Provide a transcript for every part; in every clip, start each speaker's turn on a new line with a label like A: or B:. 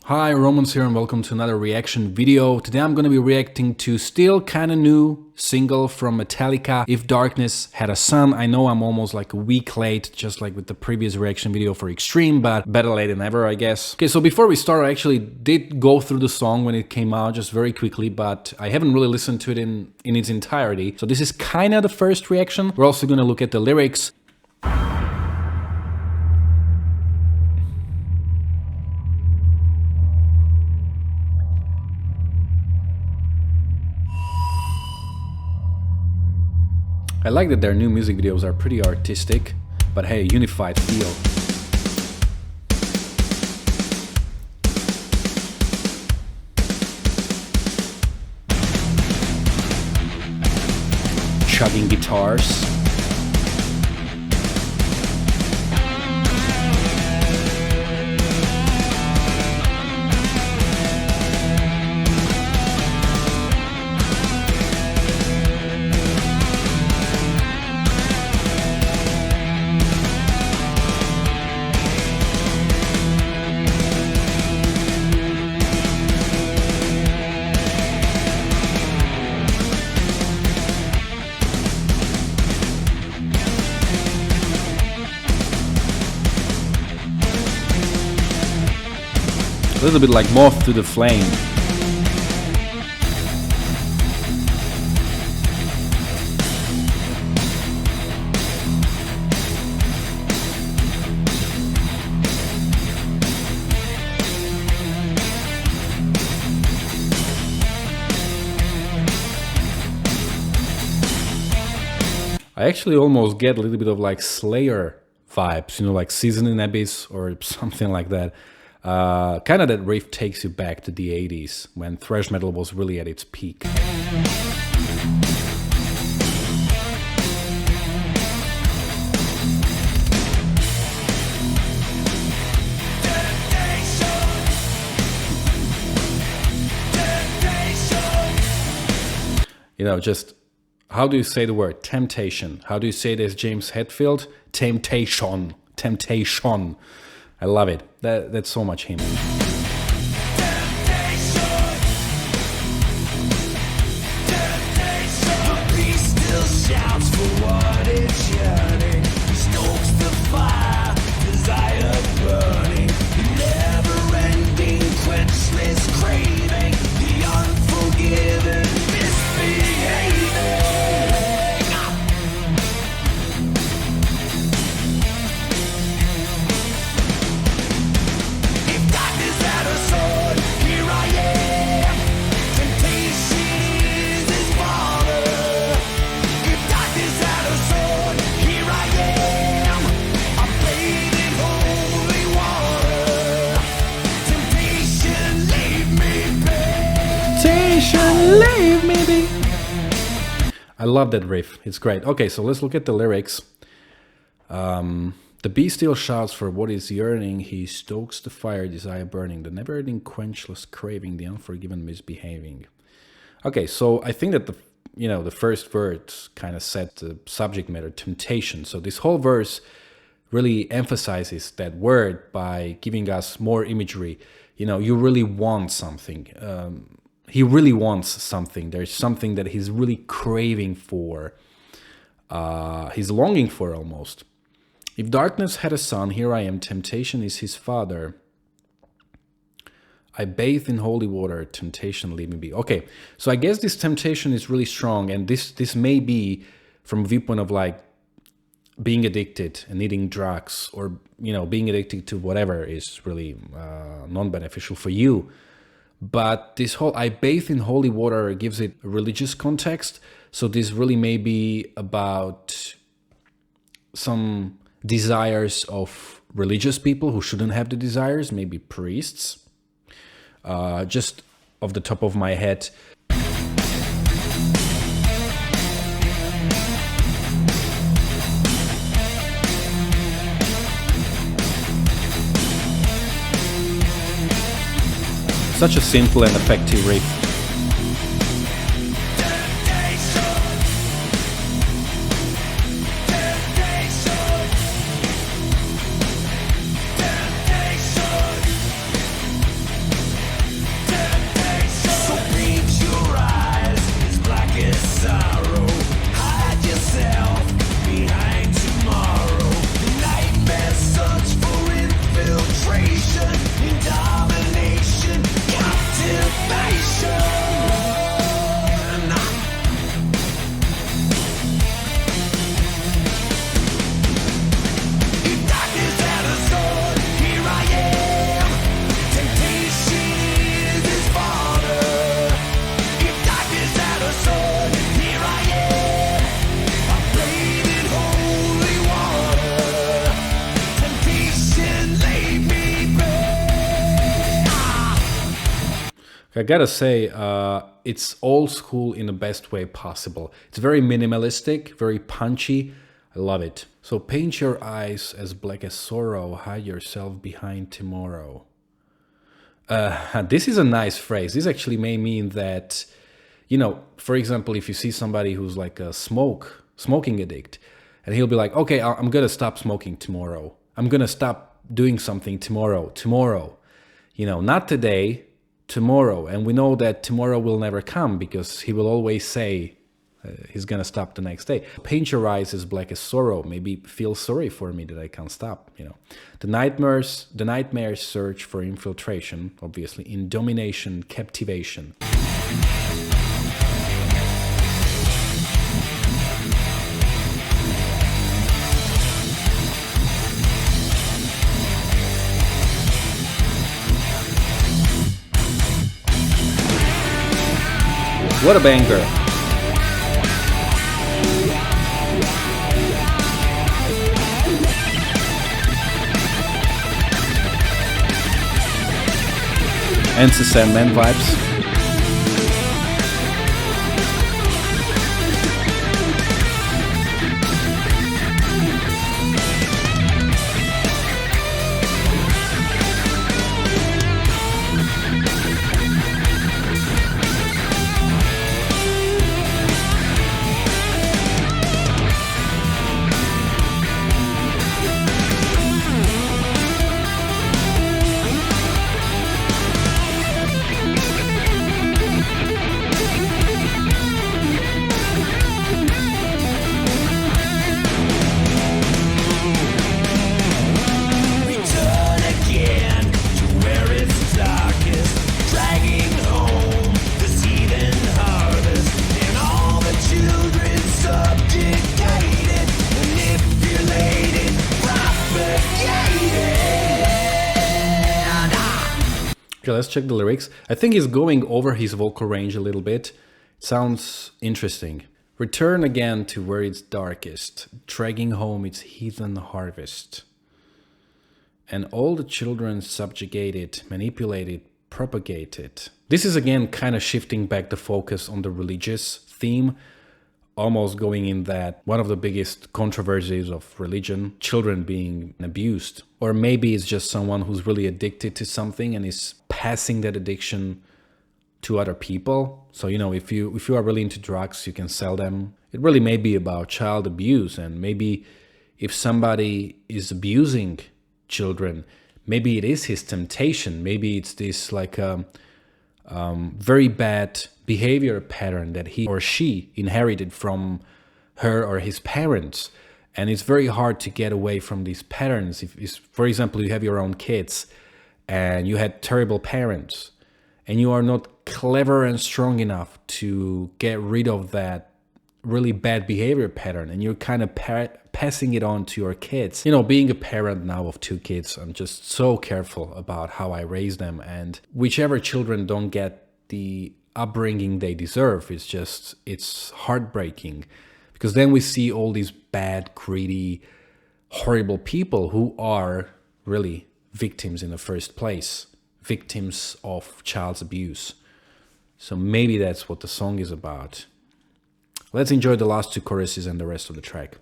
A: Hi, Romans here and welcome to another reaction video. Today I'm going to be reacting to still kind of new single from Metallica, If Darkness Had a Sun. I know I'm almost like a week late, just like with the previous reaction video for Extreme, but better late than never, I guess. Okay, so before we start, I actually did go through the song when it came out just very quickly, but I haven't really listened to it in its entirety. So this is kind of the first reaction. We're also going to look at the lyrics. I like that their new music videos are pretty artistic, but hey, unified feel. Chugging guitars. A little bit like Moth to the Flame. I actually almost get a little bit of like Slayer vibes, you know, like Season in Abyss or something like that. Kind of that riff takes you back to the 80s when thrash metal was really at its peak. You know, just how do you say the word temptation? How do you say this, James Hetfield? Temptation. Temptation. I love it. That's so much him. Leave me be. I love that riff. It's great. Okay, so let's look at the lyrics. The beast still shouts for what is yearning. He stokes the fire, desire burning, the never-ending quenchless craving, the unforgiven misbehaving. Okay, so I think that the first verse kind of set the subject matter, temptation. So this whole verse really emphasizes that word by giving us more imagery. You know, you really want something. He really wants something. There's something that he's really craving for. He's longing for almost. If darkness had a son, here I am. Temptation is his father. I bathe in holy water. Temptation, leave me be. Okay, so I guess this temptation is really strong, and this may be from a viewpoint of like being addicted and needing drugs, or being addicted to whatever is really non-beneficial for you. But this whole I bathe in holy water gives it a religious context. So this really may be about some desires of religious people who shouldn't have the desires, maybe priests. Just off the top of my head. Such a simple and effective riff. I gotta say, it's old school in the best way possible. It's very minimalistic, very punchy. I love it. So paint your eyes as black as sorrow, hide yourself behind tomorrow. This is a nice phrase. This actually may mean that, for example, if you see somebody who's like a smoking addict, and he'll be like, okay, I'm gonna stop smoking tomorrow. I'm gonna stop doing something tomorrow. Not today, tomorrow. And we know that tomorrow will never come because he will always say he's gonna stop the next day. Paint your eyes as black as sorrow. Maybe feel sorry for me that I can't stop. The nightmares search for infiltration, obviously, in domination, captivation. What a banger. Enter Sandman vibes. Okay, let's check the lyrics. I think he's going over his vocal range a little bit. It sounds interesting. Return again to where it's darkest, dragging home its heathen harvest. And all the children subjugated, manipulated, propagated. This is again kind of shifting back the focus on the religious theme, almost going in that one of the biggest controversies of religion, children being abused. Or maybe it's just someone who's really addicted to something and is passing that addiction to other people. So, if you are really into drugs, you can sell them. It really may be about child abuse, and maybe if somebody is abusing children, maybe it is his temptation. Maybe it's this like very bad behavior pattern that he or she inherited from her or his parents. And it's very hard to get away from these patterns. If, for example, you have your own kids and you had terrible parents and you are not clever and strong enough to get rid of that really bad behavior pattern, and you're kind of passing it on to your kids. Being a parent now of 2 kids, I'm just so careful about how I raise them, and whichever children don't get the upbringing they deserve, it's heartbreaking, because then we see all these bad, greedy, horrible people who are really victims in the first place, victims of child's abuse. So maybe that's what the song is about. Let's enjoy the last 2 choruses and the rest of the track.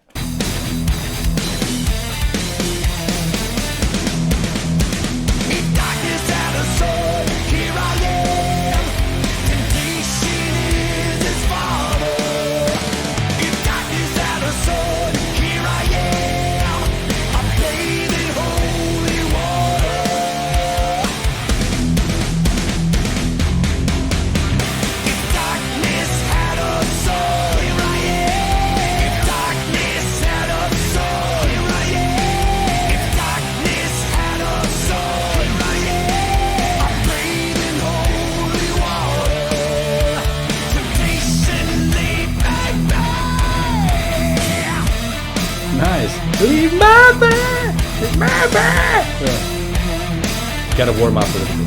A: Leave my bed! Leave my bed! Yeah. Gotta warm up a little bit.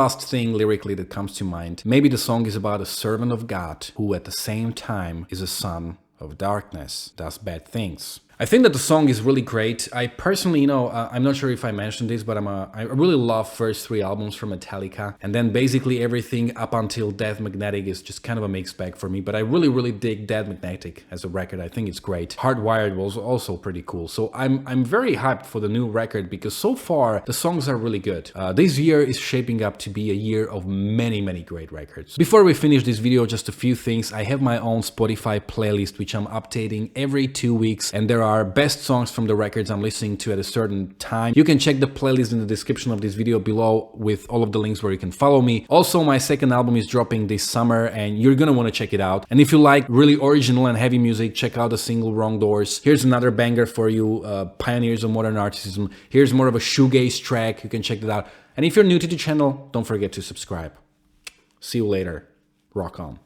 A: last thing lyrically that comes to mind. Maybe the song is about a servant of God who at the same time is a son of darkness, does bad things. I think that the song is really great. I personally, I'm not sure if I mentioned this, but I really love first 3 albums from Metallica. And then basically everything up until Death Magnetic is just kind of a mixed bag for me. But I really, really dig Death Magnetic as a record. I think it's great. Hardwired was also pretty cool. So I'm very hyped for the new record because so far the songs are really good. This year is shaping up to be a year of many, many great records. Before we finish this video, just a few things. I have my own Spotify playlist, which I'm updating every 2 weeks. And there are best songs from the records I'm listening to at a certain time. You can check the playlist in the description of this video below with all of the links where you can follow me. Also, my second album is dropping this summer and you're gonna want to check it out. And if you like really original and heavy music, check out the single Wrong Doors. Here's another banger for you, Pioneers of Modern Articism. Here's more of a shoegaze track. You can check that out. And if you're new to the channel, don't forget to subscribe. See you later. Rock on.